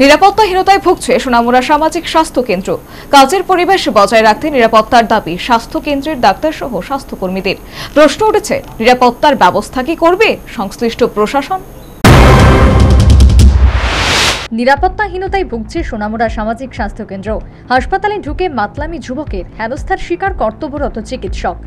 নিরাপত্তাহীনতায় ভুগছে সোনামুড়া সামাজিক স্বাস্থ্য কেন্দ্র। কাজের পরিবেশ বজায় রাখতে নিরাপত্তার দাবি স্বাস্থ্য কেন্দ্রের ডাক্তার সহ স্বাস্থ্যকর্মীদের। প্রশ্ন উঠেছে, নিরাপত্তার ব্যবস্থা কি করবে সংশ্লিষ্ট প্রশাসন? নিরাপত্তাহীনতায় ভুগছে সোনামুড়া সামাজিক স্বাস্থ্য কেন্দ্র। হাসপাতালে ঢুকে মাতলামি যুবকের হেনস্থার শিকার কর্তব্যরত চিকিৎসক।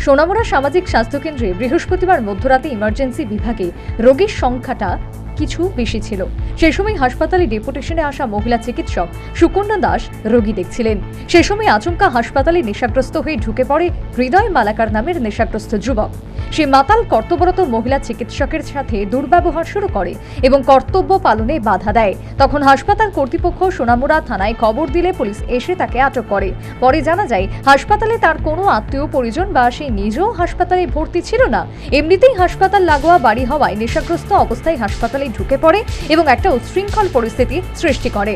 সোনামুড়া সামাজিক স্বাস্থ্য কেন্দ্রে বৃহস্পতিবার মধ্যরাতে ইমার্জেন্সি বিভাগে রোগীর সংখ্যাটা কিছু বেশি ছিল। সেই সময় হাসপাতালে ডেপুটেশনে আসা মহিলা চিকিৎসক সুকন্যা দাস রোগী দেখছিলেন। সেই সময় আচমকা হাসপাতালে নেশাগ্রস্ত হয়ে ঢুকে পড়ে হৃদয় মালাকার নামের নেশাগ্রস্ত যুবক। সে মাতাল কর্তব্যরত মহিলা চিকিৎসকের সাথে দুর্ব্যবহার শুরু করে এবং কর্তব্য পালনে বাধা দেয়। তখন হাসপাতাল কর্তৃপক্ষ সোনামুড়া থানায় খবর দিলে পুলিশ এসে তাকে আটক করে। পরে জানা যায়, হাসপাতালে তার কোনো আত্মীয় পরিজন বা সে নিজেও হাসপাতালে ভর্তি ছিল না। এমনিতেই হাসপাতাল লাগোয়া বাড়ি হওয়ায় নেশাগ্রস্ত অবস্থায় হাসপাতালে ঢুকে পড়ে এবং একটা উচ্ছৃঙ্খল পরিস্থিতি সৃষ্টি করে।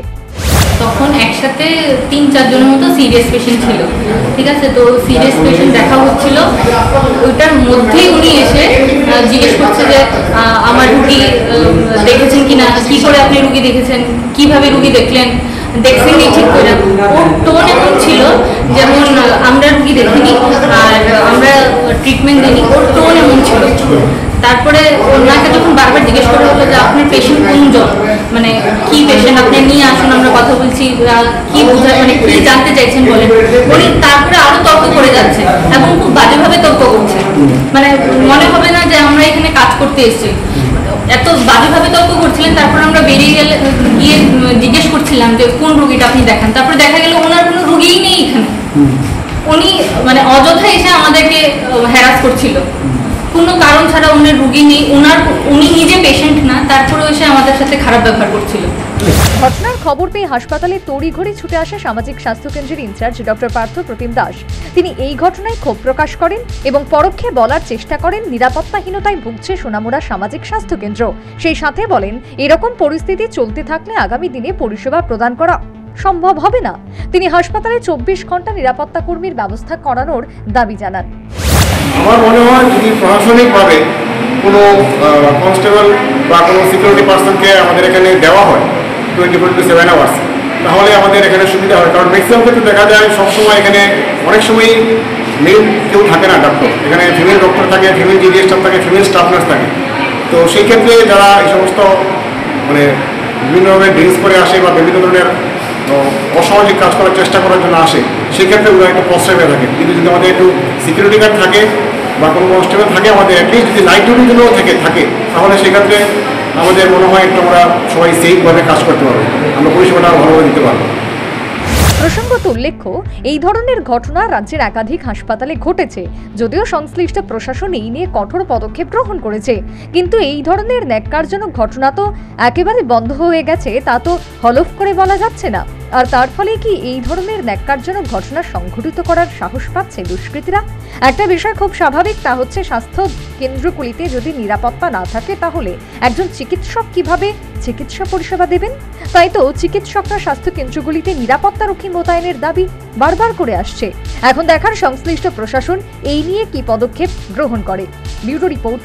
তখন একসাথে 3-4 জনের মতো সিরিয়াস পেশেন্ট ছিল। ঠিক আছে, তো সিরিয়াস পেশেন্ট দেখা হচ্ছিল, ওইটার মধ্যেই উনি এসে জিজ্ঞেস করছে যে আমার রুগী দেখেছেন কিনা, কি করে আপনি রুগী দেখেছেন, কিভাবে রুগী দেখলেন, দেখছেন ঠিক করে। ওর টোন এমন ছিল যেমন আমরা রুগী দেখিনি আর আমরা ট্রিটমেন্ট দিইনি, ওর টোন এমন ছিল। তারপরে ওনাকে যখন বারবার জিজ্ঞেস করা হলো যে আপনার পেশেন্ট কোনজন, মানে কি পেশেন্ট, আপনি নিয়ে আসুন, আমরা কথা বলছি, কি বোঝায়, মানে কি জানতে চাইছেন বলেন। উনি তারপরে আরো তর্ক করে যাচ্ছে এবং খুব বাজেভাবে তর্ক করছে। মানে মনে হবে না যে আমরা এখানে কাজ করতে এসেছি, এত বাজেভাবে তর্ক করছিলেন। তারপর আমরা বেরিয়ে গিয়ে জিজ্ঞেস করছিলাম যে কোন রুগীটা আপনি দেখান। তারপরে দেখা গেল ওনার কোনো রুগীই নেই এখানে। উনি মানে অযথা এসে আমাদেরকে হ্যারাস করছিল, কোনো কারণ ছাড়া। উনি রুগী নেই, উনি নিজে পেশেন্ট না, তারপরেও এসে আমাদের সাথে খারাপ ব্যবহার করছিল। ঘটনার খবর পেয়ে হাসপাতালে তড়িঘড়ি ছুটে আসে সামাজিক স্বাস্থ্য কেন্দ্রের ইনচার্জ ডক্টর পার্থ প্রতিম দাস। তিনি এই ঘটনায় ক্ষোভ প্রকাশ করেন এবং পরোক্ষে বলার চেষ্টা করেন নিরাপত্তাহীনতায় ভুগছে সোনামুড়া সামাজিক স্বাস্থ্য কেন্দ্র। সেই সাথে বলেন, এরকম পরিস্থিতি চলতে থাকলে আগামী দিনে পরিষেবা প্রদান করা সম্ভব হবে না। তিনি হাসপাতালে 24 ঘন্টা নিরাপত্তা কর্মীর ব্যবস্থা করানোর দাবি জানান। আমার মনে হয় যদি প্রশাসনিকভাবে কোনো কনস্টেবল বা কোনো সিকিউরিটি পার্সনকে আমাদের এখানে দেওয়া হয় 24/7 আওয়ার্স, তাহলে আমাদের এখানে সুবিধা হয়। কারণ ম্যাক্সিমাম ক্ষেত্রে দেখা যায় সবসময় এখানে অনেক সময় মেল কেউ থাকে না ডক্টর, এখানে ফিমেল ডক্টর থাকে, ফিমেল জিডি স্টাফ থাকে, ফিমেল স্টাফ নার্স থাকে। তো সেই ক্ষেত্রে যারা এই সমস্ত মানে বিভিন্নভাবে ড্রিঙ্কস করে আসে বা বিভিন্ন ধরনের অসামাজিক কাজ করার চেষ্টা করার জন্য আসে, সেক্ষেত্রে ওরা একটু প্রশ্রয় পেয়ে থাকে। কিন্তু যদি আমাদের একটু সিকিউরিটি গার্ড থাকে বা কোনো কনস্টেবল থাকে, আমাদের অ্যাটলিস্ট যদি নাইট ডিউটির জন্য থাকে, তাহলে সেক্ষেত্রে আমাদের মনে হয় একটু আমরা সবাই সেফভাবে কাজ করতে পারবো, আমরা পরিষেবাটা ভালোভাবে দিতে পারবো। প্রসঙ্গত উল্লেখ্য, এই ধরনের ঘটনা রাজ্যের একাধিক হাসপাতালে ঘটেছে। যদিও সংশ্লিষ্ট প্রশাসন এই নিয়ে কঠোর পদক্ষেপ গ্রহণ করেছে, কিন্তু এই ধরনের ন্যাক্কারজনক ঘটনা তো একেবারে বন্ধ হয়ে গেছে তা তো হলফ করে বলা যাচ্ছে না। আর তার ফলে কি এই ধরনের ন্যাক্কারজনক ঘটনা সংঘটিত করার সাহস পাচ্ছে দুষ্কৃতীরা? একটা বিষয় খুব স্বাভাবিক, তা হচ্ছে স্বাস্থ্য কেন্দ্রগুলিতে যদি নিরাপত্তা না থাকে তাহলে একজন চিকিৎসক কিভাবে চিকিৎসা পরিষেবা দেবেন? তাই তো চিকিৎসকরা স্বাস্থ্য কেন্দ্রগুলিতে নিরাপত্তারক্ষী মোতায়েনের দাবি বারবার করে আসছে। এখন দেখার সংশ্লিষ্ট প্রশাসন এই নিয়ে কি পদক্ষেপ গ্রহণ করে। Bureau report,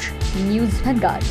news vanguard.